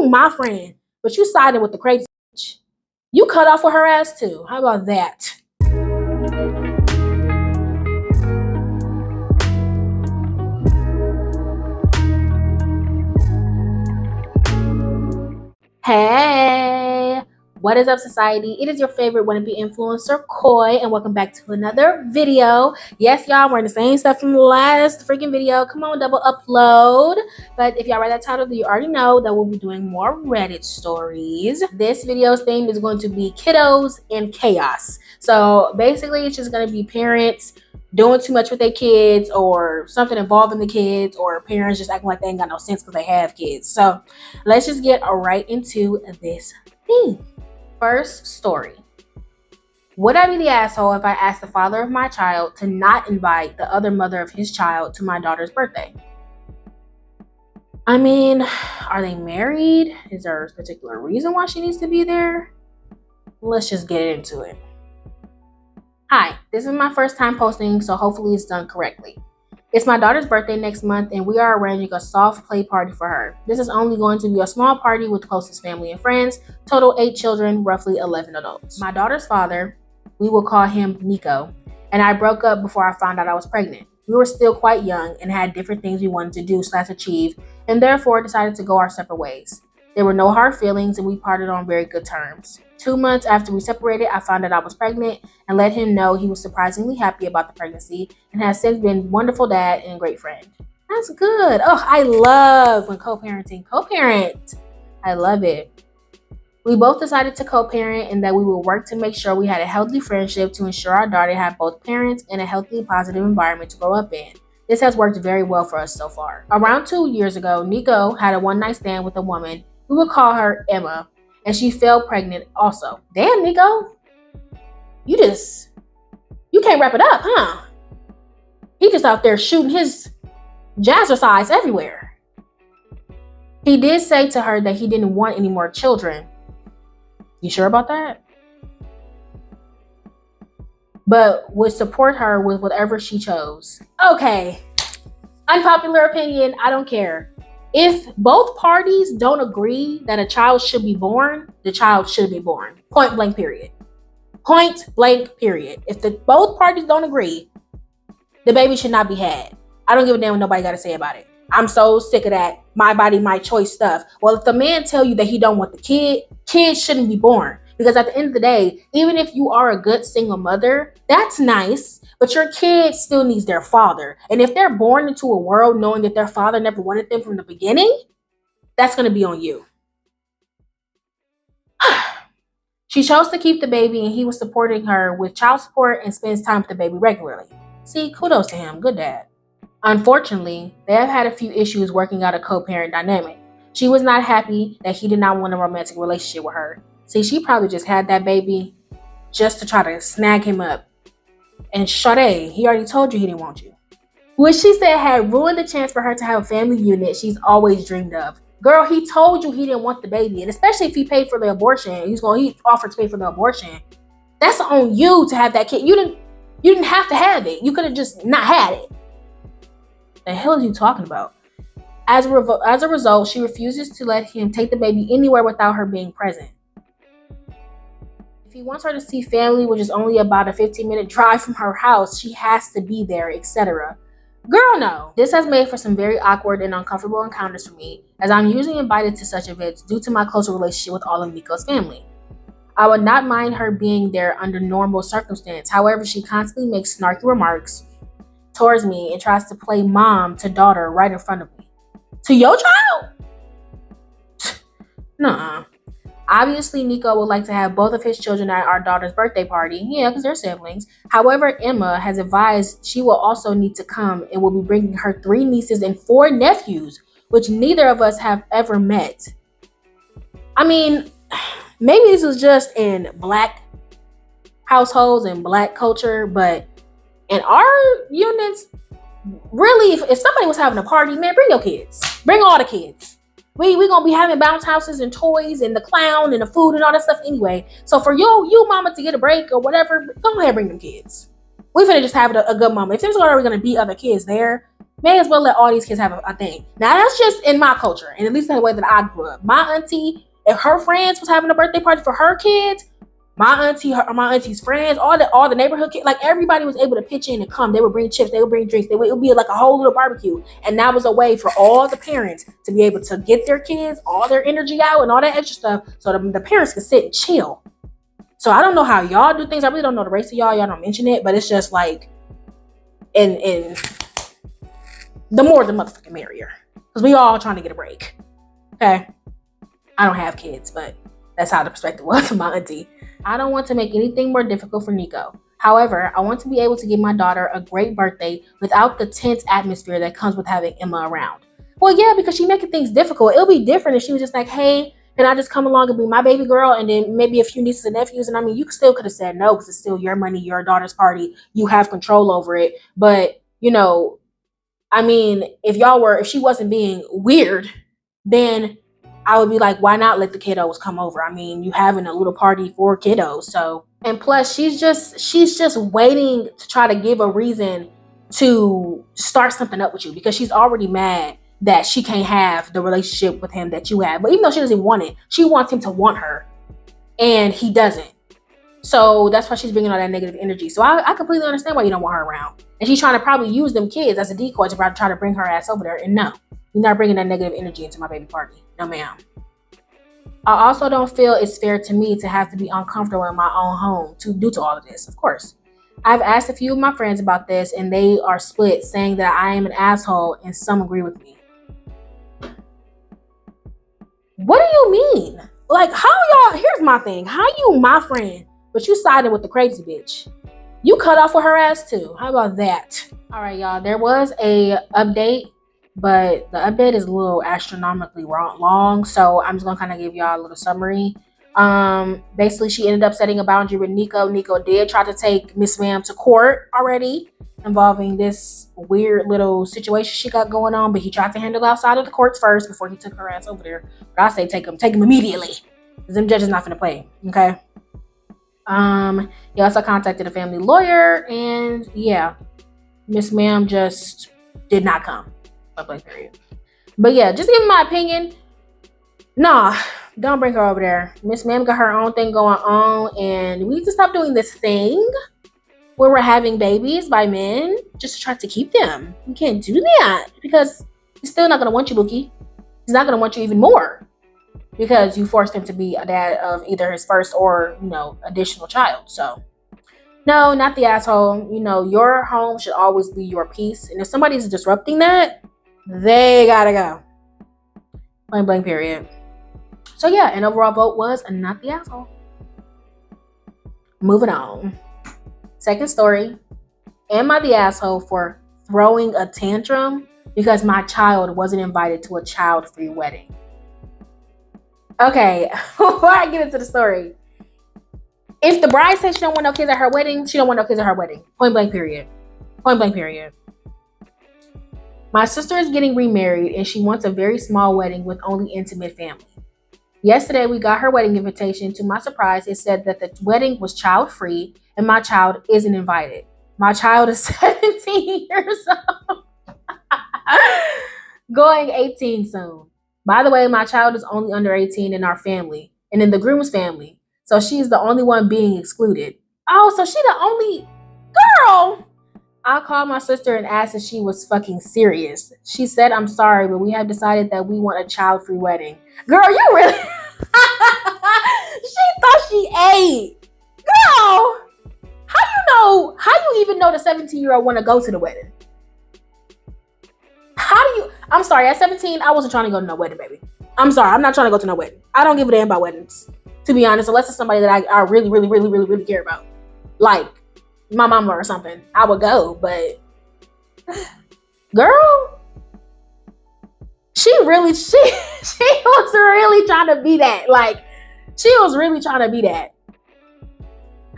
You my friend, but you siding with the crazy bitch. You cut off with her ass too. How about that? Hey, what is up, society? It is your favorite wannabe influencer, Koi, and welcome back to another video. Yes, y'all, I'm wearing the same stuff from the last freaking video. Come on, double upload. But if y'all read that title, you already know that we'll be doing more Reddit stories. This video's theme is going to be kiddos and chaos. So basically, it's just going to be parents doing too much with their kids, or something involving the kids, or parents just acting like they ain't got no sense because they have kids. So let's just get right into this theme. First story. Would I be the asshole if I asked the father of my child to not invite the other mother of his child to my daughter's birthday? I mean, are they married? Is there a particular reason why she needs to be there? Let's just get into it. Hi, this is my first time posting, so hopefully it's done correctly. It's my daughter's birthday next month, and we are arranging a soft play party for her. This is only going to be a small party with closest family and friends, total 8 children, roughly 11 adults. My daughter's father, we will call him Nico, and I broke up before I found out I was pregnant. We were still quite young and had different things we wanted to do/achieve, and therefore decided to go our separate ways. There were no hard feelings, and we parted on very good terms. 2 months after we separated, I found out I was pregnant and let him know. He was surprisingly happy about the pregnancy and has since been a wonderful dad and great friend. That's good. Oh, I love when co-parenting. Co-parent. I love it. We both decided to co-parent and that we would work to make sure we had a healthy friendship to ensure our daughter had both parents and a healthy, positive environment to grow up in. This has worked very well for us so far. Around 2 years ago, Nico had a one-night stand with a woman. We would call her Emma, and she fell pregnant also. Damn, Nico. You can't wrap it up, huh? He just out there shooting his jazzercise everywhere. He did say to her that he didn't want any more children. You sure about that? But would support her with whatever she chose. Okay. Unpopular opinion, I don't care. If both parties don't agree that a child should be born, the child should be born. Point blank, period. Point blank, period. If both parties don't agree, the baby should not be had. I don't give a damn what nobody got to say about it. I'm so sick of that my body, my choice stuff. Well, if the man tell you that he don't want the kid, kids shouldn't be born. Because at the end of the day, even if you are a good single mother, that's nice. But your kid still needs their father. And if they're born into a world knowing that their father never wanted them from the beginning, that's going to be on you. She chose to keep the baby, and he was supporting her with child support and spends time with the baby regularly. See, kudos to him. Good dad. Unfortunately, they have had a few issues working out a co-parent dynamic. She was not happy that he did not want a romantic relationship with her. See, she probably just had that baby just to try to snag him up. And Sade, he already told you he didn't want you. Which she said had ruined the chance for her to have a family unit she's always dreamed of. Girl, he told you he didn't want the baby. And especially if he paid for the abortion, he offered to pay for the abortion. That's on you to have that kid. You didn't have to have it. You could have just not had it. The hell are you talking about? As a result, she refuses to let him take the baby anywhere without her being present. If he wants her to see family, which is only about a 15-minute drive from her house, she has to be there, etc. Girl, no. This has made for some very awkward and uncomfortable encounters for me, as I'm usually invited to such events due to my closer relationship with all of Nico's family. I would not mind her being there under normal circumstance. However, she constantly makes snarky remarks towards me and tries to play mom to daughter right in front of me. To your child? Nuh-uh. Obviously, Nico would like to have both of his children at our daughter's birthday party. Yeah, because they're siblings. However, Emma has advised she will also need to come and will be bringing her 3 nieces and 4 nephews, which neither of us have ever met. I mean, maybe this was just in Black households and Black culture, but in our units, really, if somebody was having a party, man, bring your kids. Bring all the kids. We gonna be having bounce houses and toys and the clown and the food and all that stuff anyway. So for you mama to get a break or whatever, go ahead and bring them kids. We finna just have a good moment. If there's already gonna be other kids there, may as well let all these kids have a thing. Now that's just in my culture, and at least in the way that I grew up. My auntie, if her friends was having a birthday party for her kids, my auntie's friends, all the neighborhood kids, like everybody was able to pitch in and come. They would bring chips, they would bring drinks, it would be like a whole little barbecue. And that was a way for all the parents to be able to get their kids, all their energy out and all that extra stuff, so the parents could sit and chill. So I don't know how y'all do things. I really don't know the race of y'all. Y'all don't mention it, but it's just like, in the more the motherfucking merrier, because we all trying to get a break. Okay, I don't have kids, but that's how the perspective was of my auntie. I don't want to make anything more difficult for Nico. However, I want to be able to give my daughter a great birthday without the tense atmosphere that comes with having Emma around. Well, yeah, because she's making things difficult. It'll be different if she was just like, hey, can I just come along and be my baby girl, and then maybe a few nieces and nephews? And I mean, you still could have said no, because it's still your money, your daughter's party. You have control over it. But, I mean, if she wasn't being weird, then I would be like, why not let the kiddos come over? I mean, you having a little party for kiddos. So, and plus she's just waiting to try to give a reason to start something up with you, because she's already mad that she can't have the relationship with him that you have. But even though she doesn't want it, she wants him to want her, and he doesn't. So that's why she's bringing all that negative energy. So I completely understand why you don't want her around. And she's trying to probably use them kids as a decoy to try to bring her ass over there. And no, you're not bringing that negative energy into my baby party. No, ma'am. I also don't feel it's fair to me to have to be uncomfortable in my own home due to all of this. Of course, I've asked a few of my friends about this, and they are split, saying that I am an asshole, and some agree with me. What do you mean? Like, how y'all? Here's my thing. How you my friend, but you siding with the crazy bitch? You cut off with her ass too. How about that? All right, y'all. There was a update, but the update is a little astronomically long, so I'm just gonna kind of give y'all a little summary. Basically, she ended up setting a boundary with Nico. Nico did try to take Miss Ma'am to court already, involving this weird little situation she got going on, but he tried to handle outside of the courts first before he took her ass over there. But I say take him immediately, because them judges not finna play. Okay. He also contacted a family lawyer, and yeah, Miss Ma'am just did not come. Period. But yeah, just give my opinion. Nah, don't bring her over there. Miss Ma'am got her own thing going on, and we need to stop doing this thing where we're having babies by men just to try to keep them. We can't do that, because he's still not gonna want you, Bookie. He's not gonna want you even more, because you forced him to be a dad of either his first or, additional child. So no, not the asshole. Your home should always be your peace. And if somebody's disrupting that, they gotta go. Point blank, period. So yeah, an overall vote was not the asshole. Moving on. Second story. Am I the asshole for throwing a tantrum because my child wasn't invited to a child-free wedding? Okay, before I get into the story, if the bride says she don't want no kids at her wedding, she don't want no kids at her wedding. Point blank, period. Point blank, period. My sister is getting remarried, and she wants a very small wedding with only intimate family. Yesterday, we got her wedding invitation. To my surprise, it said that the wedding was child-free, and my child isn't invited. My child is 17 years old. Going 18 soon. By the way, my child is only under 18 in our family and in the groom's family. So she's the only one being excluded. Oh, so she the only girl. I called my sister and asked if she was fucking serious. She said, I'm sorry, but we have decided that we want a child-free wedding. Girl, you really? She thought she ate. Girl, how you even know the 17-year-old want to go to the wedding? I'm sorry, at 17, I wasn't trying to go to no wedding, baby. I'm sorry, I'm not trying to go to no wedding. I don't give a damn about weddings, to be honest, unless it's somebody that I really, really, really, really, really care about. Like my mama or something. I would go, but girl, she was really trying to be that. Like, she was really trying to be that.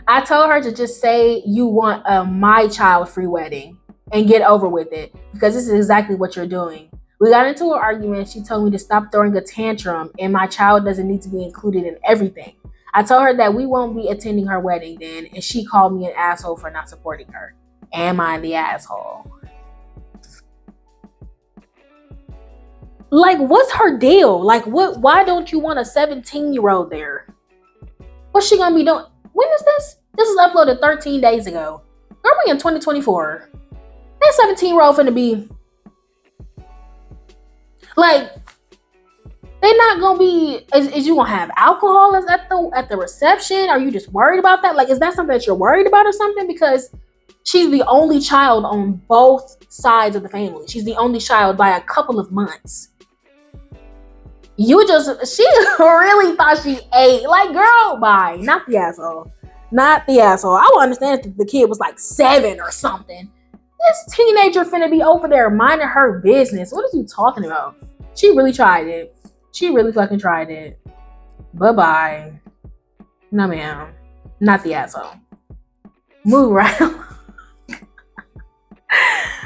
I told her to just say you want a my child free wedding and get over with it, because this is exactly what you're doing. We got into an argument. She told me to stop throwing a tantrum, and my child doesn't need to be included in everything. I told her that we won't be attending her wedding then, and she called me an asshole for not supporting her. Am I the asshole? Like, what's her deal? Like, why don't you want a 17-year-old there? What's she gonna be doing? When is this? This was uploaded 13 days ago. Girl, we in 2024. That 17-year-old finna be like, they're not gonna be. Is you gonna have alcohol at the reception? Are you just worried about that? Like, is that something that you're worried about or something? Because she's the only child on both sides of the family. She's the only child by a couple of months. She really thought she ate. Like, girl, bye. Not the asshole. Not the asshole. I would understand if the kid was like 7 or something. This teenager finna be over there minding her business. What is you talking about? She really tried it. She really fucking tried it. Bye-bye. No, ma'am. Not the asshole. Move right along.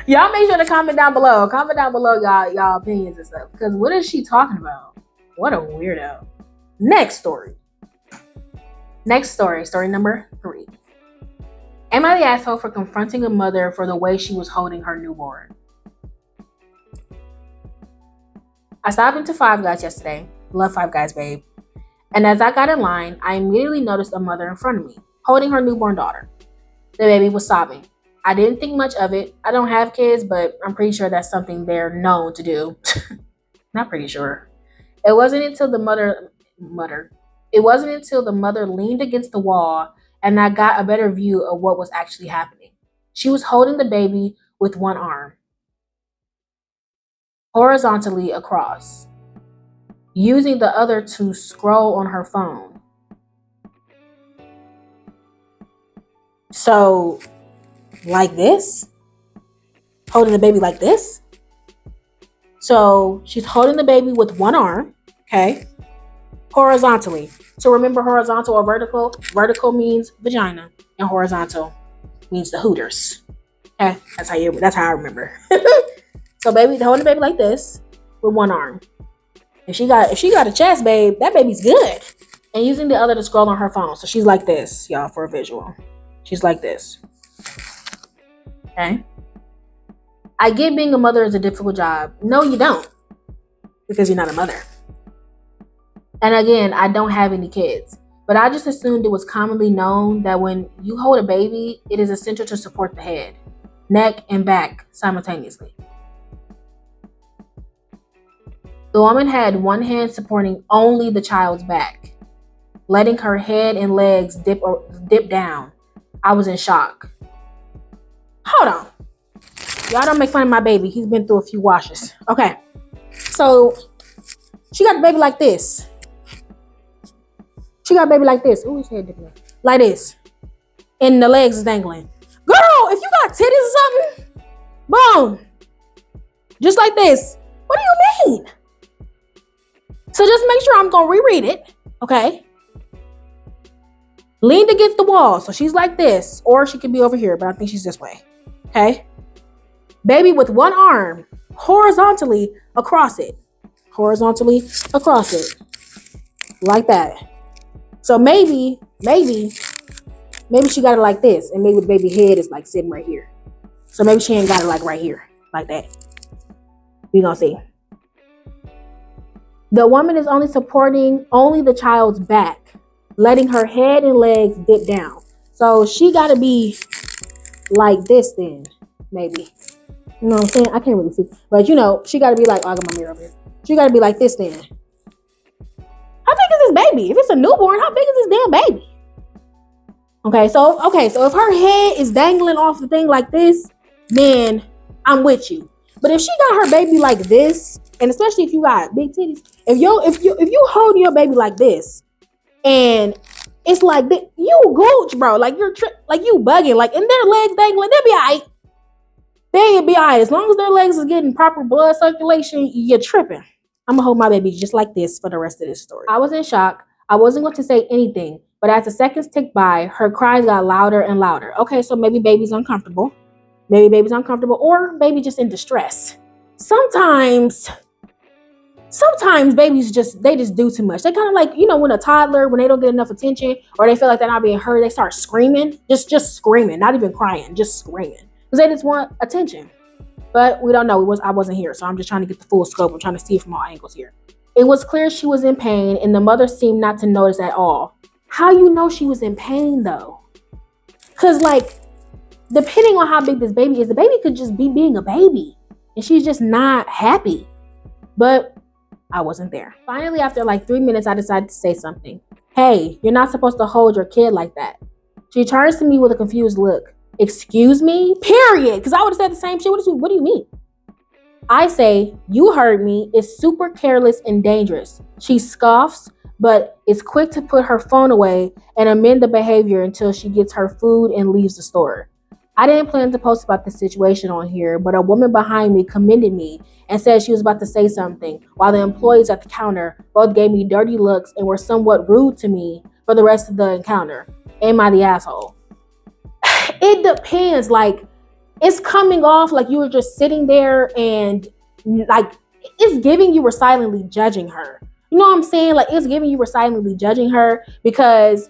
Y'all make sure to comment down below. Comment down below y'all opinions and stuff. Because what is she talking about? What a weirdo. Next story. Story number 3. Am I the asshole for confronting a mother for the way she was holding her newborn? I stopped into Five Guys yesterday. Love Five Guys, babe. And as I got in line, I immediately noticed a mother in front of me, holding her newborn daughter. The baby was sobbing. I didn't think much of it. I don't have kids, but I'm pretty sure that's something they're known to do. Not pretty sure. It wasn't until the mother leaned against the wall and I got a better view of what was actually happening. She was holding the baby with one arm horizontally across, using the other to scroll on her phone. So, like this? Holding the baby like this? So, she's holding the baby with one arm, okay? Horizontally. So remember horizontal or vertical? Vertical means vagina, and horizontal means the hooters. Okay, that's how I remember. So baby, holding the baby like this with one arm. If she got a chest, babe, that baby's good. And using the other to scroll on her phone. So she's like this, y'all, for a visual. She's like this. Okay. I get being a mother is a difficult job. No, you don't. Because you're not a mother. And again, I don't have any kids. But I just assumed it was commonly known that when you hold a baby, it is essential to support the head, neck, and back simultaneously. The woman had one hand supporting only the child's back, letting her head and legs dip down. I was in shock. Hold on. Y'all don't make fun of my baby. He's been through a few washes. Okay. So she got the baby like this. Ooh, his head dipping. Like this. And the legs is dangling. Girl, if you got titties or something, boom. Just like this. What do you mean? So just make sure I'm going to reread it. Okay. Leaned against the wall. So she's like this. Or she could be over here, but I think she's this way. Okay. Baby with one arm horizontally across it. Like that. So maybe she got it like this. And maybe the baby head is like sitting right here. So maybe she ain't got it like right here. Like that. We gonna see. The woman is only supporting the child's back, letting her head and legs dip down. So she got to be like this then, maybe. You know what I'm saying? I can't really see. But she got to be like, oh, I got my mirror over here. She got to be like this then. How big is this baby? If it's a newborn, how big is this damn baby? Okay, so if her head is dangling off the thing like this, then I'm with you. But if she got her baby like this, and especially if you got big titties, if you hold your baby like this, and it's like this, you gooch, bro. Like like you bugging, like, and their legs dangling, they'll be alright. They'll be alright as long as their legs is getting proper blood circulation. You're tripping. I'm gonna hold my baby just like this for the rest of this story. I was in shock. I wasn't going to say anything, but as the seconds ticked by, her cries got louder and louder. Okay, so maybe baby's uncomfortable. Or baby just in distress. Sometimes babies just do too much. They kind of like, when a toddler, when they don't get enough attention or they feel like they're not being heard, they start screaming, just screaming, not even crying, just screaming because they just want attention. But we don't know. I wasn't here, so I'm just trying to get the full scope. I'm trying to see it from all angles here. It was clear she was in pain, and the mother seemed not to notice at all. How you know she was in pain, though? Because, like, depending on how big this baby is, the baby could just be being a baby, and she's just not happy. But I wasn't there. Finally, after like 3 minutes, I decided to say something. Hey, you're not supposed to hold your kid like that. She turns to me with a confused look. Excuse me? Period. Because I would have said the same shit. What do you mean? I say, you heard me. It's super careless and dangerous. She scoffs, but is quick to put her phone away and amend the behavior until she gets her food and leaves the store. I didn't plan to post about this situation on here, but a woman behind me commended me and said she was about to say something, while the employees at the counter both gave me dirty looks and were somewhat rude to me for the rest of the encounter. Am I the asshole? It depends. Like, it's coming off like you were just sitting there and like it's giving you were silently judging her. You know what I'm saying? Like, it's giving you were silently judging her because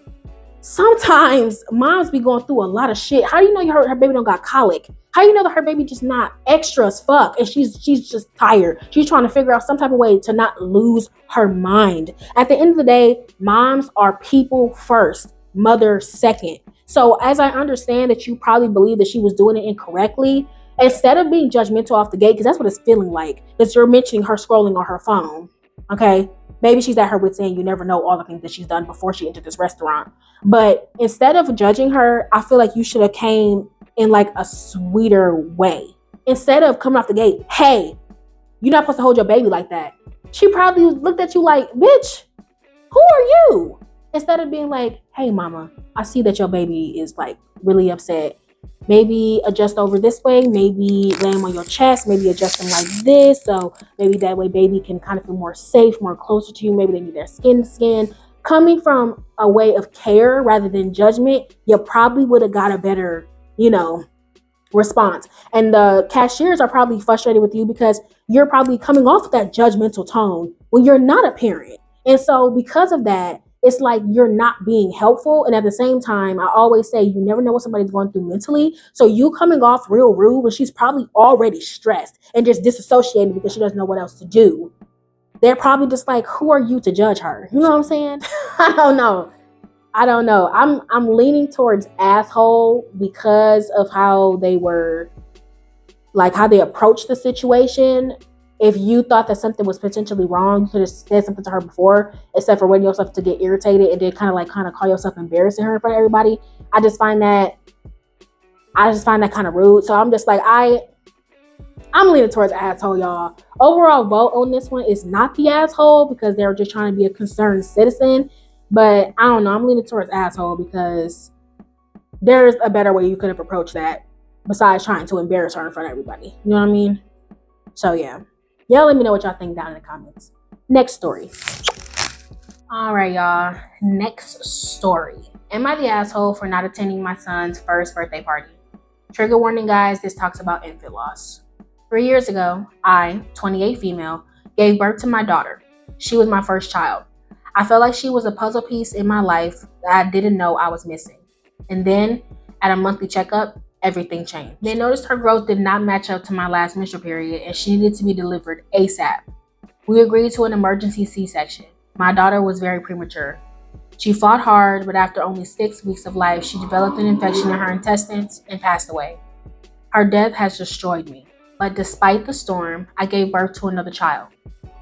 sometimes moms be going through a lot of shit. How do you know her baby don't got colic? How do you know that her baby just not extra as fuck and she's just tired? She's trying to figure out some type of way to not lose her mind. At the end of the day, moms are people first, mother second. So as I understand that you probably believe that she was doing it incorrectly, instead of being judgmental off the gate, because that's what it's feeling like, because you're mentioning her scrolling on her phone, okay? Maybe she's at her wit's end. You never know all the things that she's done before she entered this restaurant. But instead of judging her, I feel like you should have came in like a sweeter way. Instead of coming off the gate, hey, you're not supposed to hold your baby like that. She probably looked at you like, bitch, who are you? Instead of being like, hey, mama, I see that your baby is like really upset. Maybe adjust over this way, maybe lay him on your chest, maybe adjust him like this. So maybe that way baby can kind of feel more safe, more closer to you. Maybe they need their skin to skin. Coming from a way of care rather than judgment, you probably would have got a better, response. And the cashiers are probably frustrated with you because you're probably coming off with that judgmental tone when you're not a parent. And so because of that, it's like you're not being helpful. And at the same time, I always say you never know what somebody's going through mentally. So you coming off real rude when she's probably already stressed and just disassociated because she doesn't know what else to do. They're probably just like, who are you to judge her? You know what I'm saying? I don't know. I'm leaning towards asshole because of how they were, like how they approached the situation. If you thought that something was potentially wrong, you could have said something to her before, except for waiting yourself to get irritated and then kind of call yourself embarrassing her in front of everybody. I just find that kind of rude. So I'm just like, I'm leaning towards asshole, y'all. Overall vote on this one is not the asshole because they're just trying to be a concerned citizen. But I don't know. I'm leaning towards asshole because there's a better way you could have approached that besides trying to embarrass her in front of everybody. You know what I mean? So yeah. Y'all let me know what y'all think down in the comments. Next story. All right, y'all. Next story. Am I the asshole for not attending my son's first birthday party? Trigger warning, guys. This talks about infant loss. 3 years ago, I, 28 female, gave birth to my daughter. She was my first child. I felt like she was a puzzle piece in my life that I didn't know I was missing. And then, at a monthly checkup, everything changed. They noticed her growth did not match up to my last menstrual period and she needed to be delivered ASAP. We agreed to an emergency C-section. My daughter was very premature. She fought hard, but after only 6 weeks of life, she developed an infection in her intestines and passed away. Her death has destroyed me. But despite the storm, I gave birth to another child.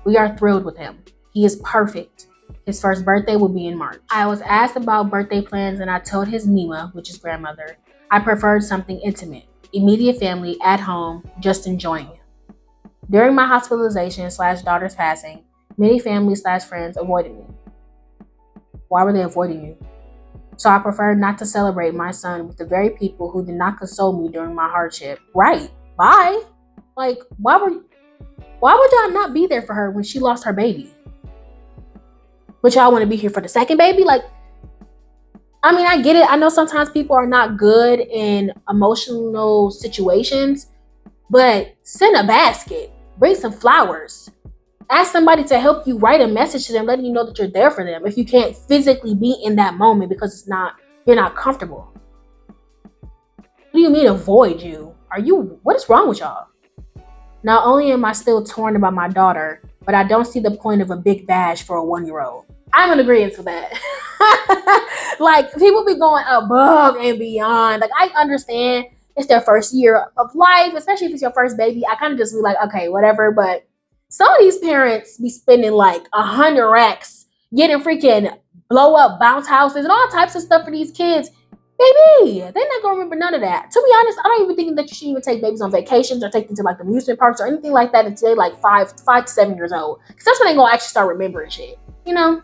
We are thrilled with him. He is perfect. His first birthday will be in March. I was asked about birthday plans and I told his Mima, which is grandmother, I preferred something intimate, immediate family, at home, just enjoying him. During my hospitalization / daughter's passing, many families / friends avoided me. Why were they avoiding you? So I preferred not to celebrate my son with the very people who did not console me during my hardship. Right. Bye. Like, why would y'all not be there for her when she lost her baby? But y'all want to be here for the second baby? Like, I mean, I get it. I know sometimes people are not good in emotional situations, but send a basket, bring some flowers, ask somebody to help you write a message to them, letting you know that you're there for them if you can't physically be in that moment because you're not comfortable. What do you mean avoid you? What is wrong with y'all? Not only am I still torn about my daughter, but I don't see the point of a big bash for a 1-year-old. I'm in agreement with that. Like, people be going above and beyond. Like, I understand it's their first year of life, especially if it's your first baby. I kind of just be like, okay, whatever. But some of these parents be spending like 100 racks, getting freaking blow up bounce houses and all types of stuff for these kids. Baby, they're not gonna remember none of that. To be honest, I don't even think that you should even take babies on vacations or take them to like the amusement parks or anything like that until they're like 5 to 7 years old. Because that's when they're gonna actually start remembering shit. You know?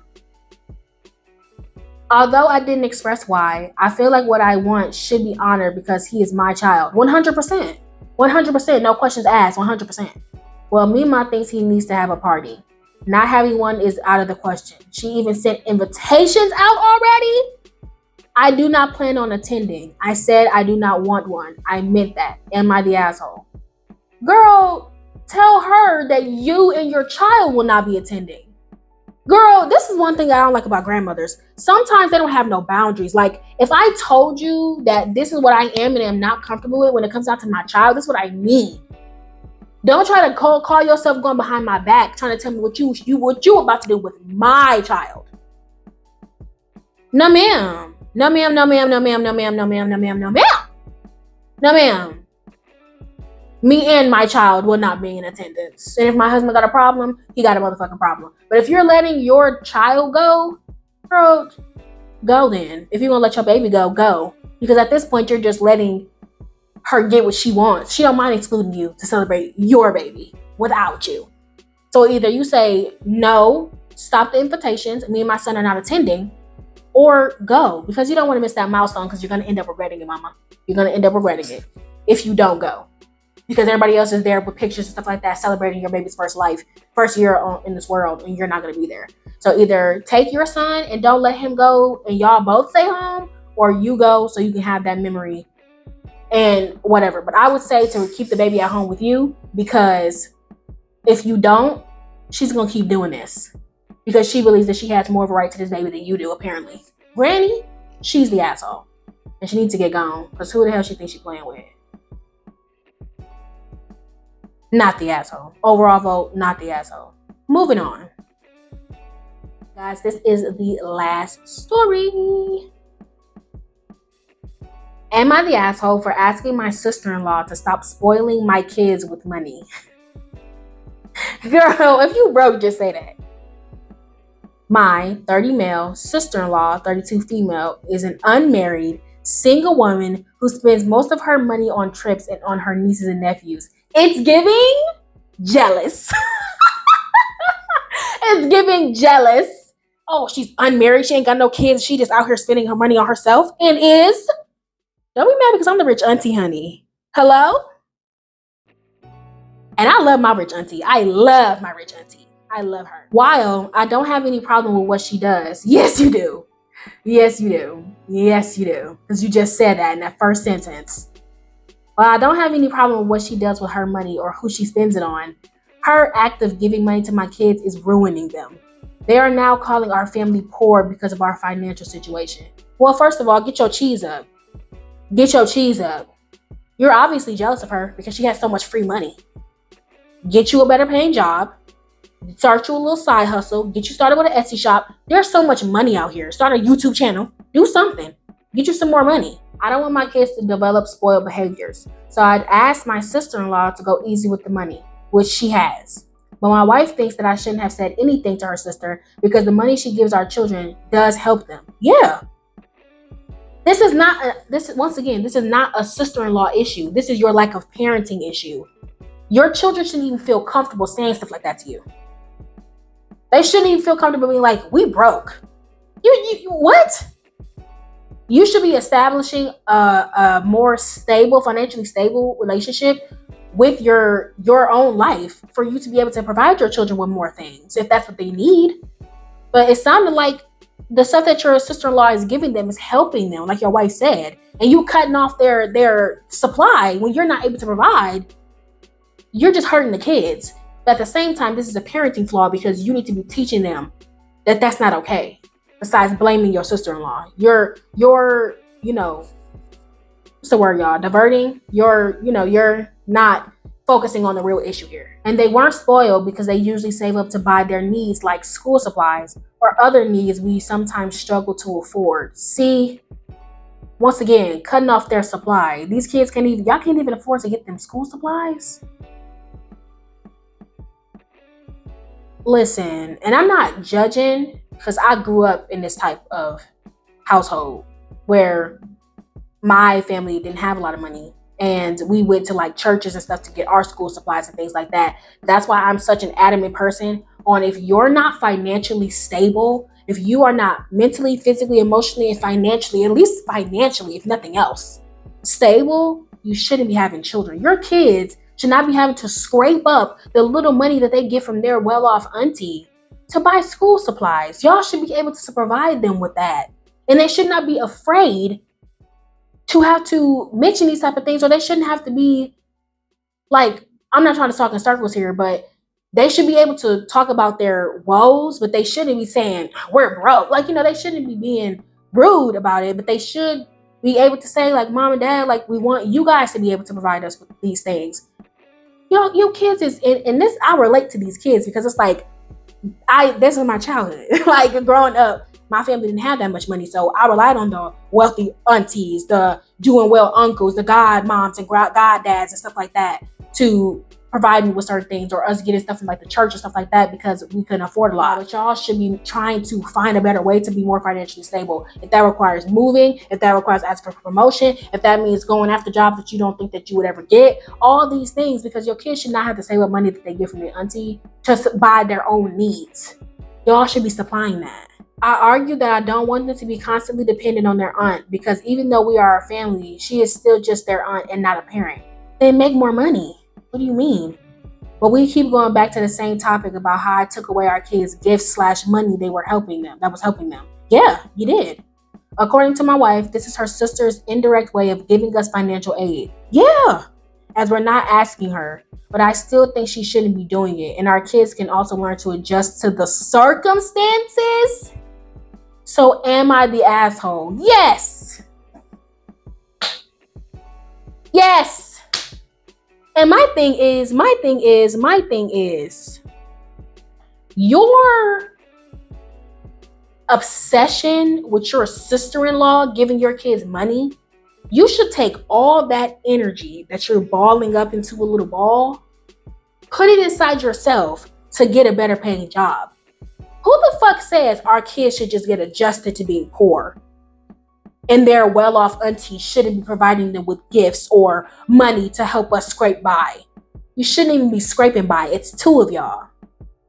Although I didn't express why, I feel like what I want should be honored because he is my child. 100%. 100%. No questions asked. 100%. Well, Mima thinks he needs to have a party. Not having one is out of the question. She even sent invitations out already. I do not plan on attending. I said I do not want one. I meant that. Am I the asshole? Girl, tell her that you and your child will not be attending. Girl, this is one thing I don't like about grandmothers. Sometimes they don't have no boundaries. Like, if I told you that this is what I am and am not comfortable with when it comes out to my child, this is what I mean. Don't try to call yourself going behind my back, trying to tell me what you about to do with my child. No, ma'am. No, ma'am, no, ma'am, no, ma'am, no, ma'am, no, ma'am, no, ma'am, no, ma'am. No, ma'am. Me and my child will not be in attendance. And if my husband got a problem, he got a motherfucking problem. But if you're letting your child go, girl, go then. If you're going to let your baby go, go. Because at this point, you're just letting her get what she wants. She don't mind excluding you to celebrate your baby without you. So either you say, no, stop the invitations, me and my son are not attending, or go. Because you don't want to miss that milestone because you're going to end up regretting it, mama. You're going to end up regretting it if you don't go. Because everybody else is there with pictures and stuff like that, celebrating your baby's first year in this world, and you're not going to be there. So either take your son and don't let him go, and y'all both stay home, or you go so you can have that memory and whatever. But I would say to keep the baby at home with you, because if you don't, she's going to keep doing this because she believes that she has more of a right to this baby than you do, apparently. Granny, she's the asshole, and she needs to get gone because who the hell she thinks she's playing with? Not the asshole. Overall vote, not the asshole. Moving on. Guys, this is the last story. Am I the asshole for asking my sister-in-law to stop spoiling my kids with money? Girl, if you broke, just say that. My 30 male sister-in-law, 32 female, is an unmarried, single woman who spends most of her money on trips and on her nieces and nephews. It's giving jealous. It's giving jealous. Oh, she's unmarried. She ain't got no kids. She just out here spending her money on herself and is. Don't be mad because I'm the rich auntie, honey. Hello? And I love my rich auntie. I love my rich auntie. I love her. While I don't have any problem with what she does. Yes, you do. Yes, you do. Yes, you do. Because you just said that in that first sentence. While I don't have any problem with what she does with her money or who she spends it on, her act of giving money to my kids is ruining them. They are now calling our family poor because of our financial situation. Well, first of all, get your cheese up. Get your cheese up. You're obviously jealous of her because she has so much free money. Get you a better paying job. Start you a little side hustle. Get you started with an Etsy shop. There's so much money out here. Start a YouTube channel. Do something. Get you some more money. I don't want my kids to develop spoiled behaviors. So I'd ask my sister-in-law to go easy with the money, which she has. But my wife thinks that I shouldn't have said anything to her sister because the money she gives our children does help them. Yeah. This is not a sister-in-law issue. This is your lack of parenting issue. Your children shouldn't even feel comfortable saying stuff like that to you. They shouldn't even feel comfortable being like, we broke. You what? You should be establishing a more stable, financially stable relationship with your own life for you to be able to provide your children with more things if that's what they need. But it sounded like the stuff that your sister-in-law is giving them is helping them, like your wife said, and you cutting off their supply when you're not able to provide. You're just hurting the kids. But at the same time, this is a parenting flaw because you need to be teaching them that that's not okay. Besides blaming your sister-in-law, you're what's the word, y'all? Diverting. You're not focusing on the real issue here. And they weren't spoiled because they usually save up to buy their needs like school supplies or other needs we sometimes struggle to afford. See, once again, cutting off their supply. These kids y'all can't even afford to get them school supplies. Listen, and I'm not judging because I grew up in this type of household where my family didn't have a lot of money and we went to like churches and stuff to get our school supplies and things like that. That's why I'm such an adamant person on, if you're not financially stable, if you are not mentally, physically, emotionally, and financially, at least financially, if nothing else, stable, you shouldn't be having children. Your kids should not be having to scrape up the little money that they get from their well-off auntie to buy school supplies. Y'all should be able to provide them with that. And they should not be afraid to have to mention these type of things, or they shouldn't have to be like, I'm not trying to talk in circles here, but they should be able to talk about their woes, but they shouldn't be saying we're broke. Like, they shouldn't be being rude about it, but they should be able to say, like, mom and dad, like, we want you guys to be able to provide us with these things. You kids is, and this, I relate to these kids because it's like, this is my childhood. Like, growing up, my family didn't have that much money, so I relied on the wealthy aunties, the doing well uncles, the god moms and god dads and stuff like that to provide me with certain things, or us getting stuff from like the church and stuff like that because we couldn't afford a lot. But y'all should be trying to find a better way to be more financially stable. If that requires moving, if that requires asking for promotion, if that means going after jobs that you don't think that you would ever get, all these things, because your kids should not have to save up money that they get from their auntie to buy their own needs. Y'all should be supplying that. I argue that I don't want them to be constantly dependent on their aunt because even though we are a family, she is still just their aunt and not a parent. They make more money. What do you mean? But we keep going back to the same topic about how I took away our kids' gifts / money that was helping them. Yeah, you did. According to my wife, this is her sister's indirect way of giving us financial aid. Yeah, as we're not asking her, but I still think she shouldn't be doing it. And our kids can also learn to adjust to the circumstances. So am I the asshole? Yes. Yes. And my thing is, your obsession with your sister-in-law giving your kids money, you should take all that energy that you're balling up into a little ball, put it inside yourself to get a better paying job. Who the fuck says our kids should just get adjusted to being poor? And their well-off auntie shouldn't be providing them with gifts or money to help us scrape by. You shouldn't even be scraping by. It's two of y'all.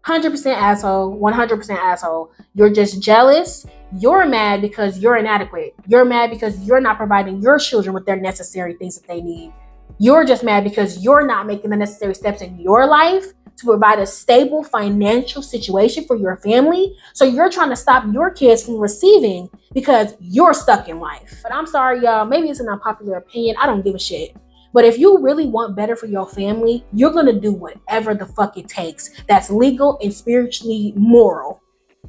100% asshole, 100% asshole. You're just jealous. You're mad because you're inadequate. You're mad because you're not providing your children with their necessary things that they need. You're just mad because you're not making the necessary steps in your life to provide a stable financial situation for your family. So you're trying to stop your kids from receiving because you're stuck in life. But I'm sorry, y'all. Maybe it's an unpopular opinion. I don't give a shit. But if you really want better for your family, you're going to do whatever the fuck it takes that's legal and spiritually moral.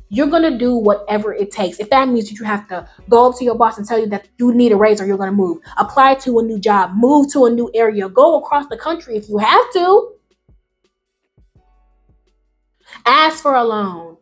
You're going to do whatever it takes. If that means that you have to go up to your boss and tell you that you need a raise or you're going to move, apply to a new job, move to a new area, go across the country if you have to. Ask for a loan.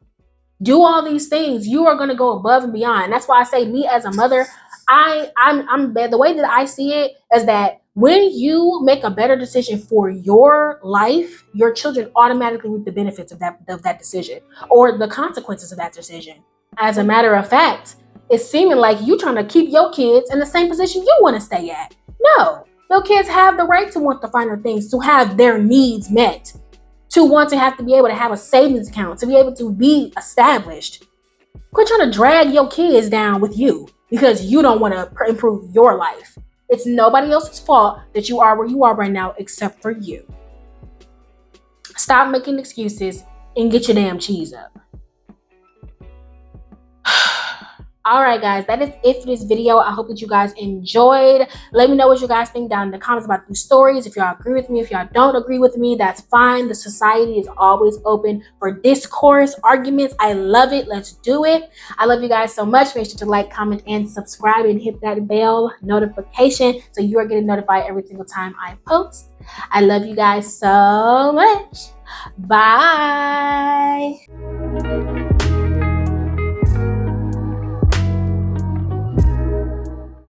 Do all these things. You are going to go above and beyond. And that's why I say, me as a mother, I'm the way that I see it is that when you make a better decision for your life, your children automatically reap the benefits of that decision or the consequences of that decision. As a matter of fact, it's seeming like you trying to keep your kids in the same position you want to stay at. No, your kids have the right to want the finer things, to have their needs met, to want to have to be able to have a savings account, to be able to be established. Quit trying to drag your kids down with you because you don't want to improve your life. It's nobody else's fault that you are where you are right now except for you. Stop making excuses and get your damn cheese up. All right, guys, that is it for this video. I hope that you guys enjoyed. Let me know what you guys think down in the comments about these stories. If y'all agree with me, if y'all don't agree with me, that's fine. The society is always open for discourse, arguments. I love it. Let's do it. I love you guys so much. Make sure to like, comment, and subscribe, and hit that bell notification so you are getting notified every single time I post. I love you guys so much. Bye.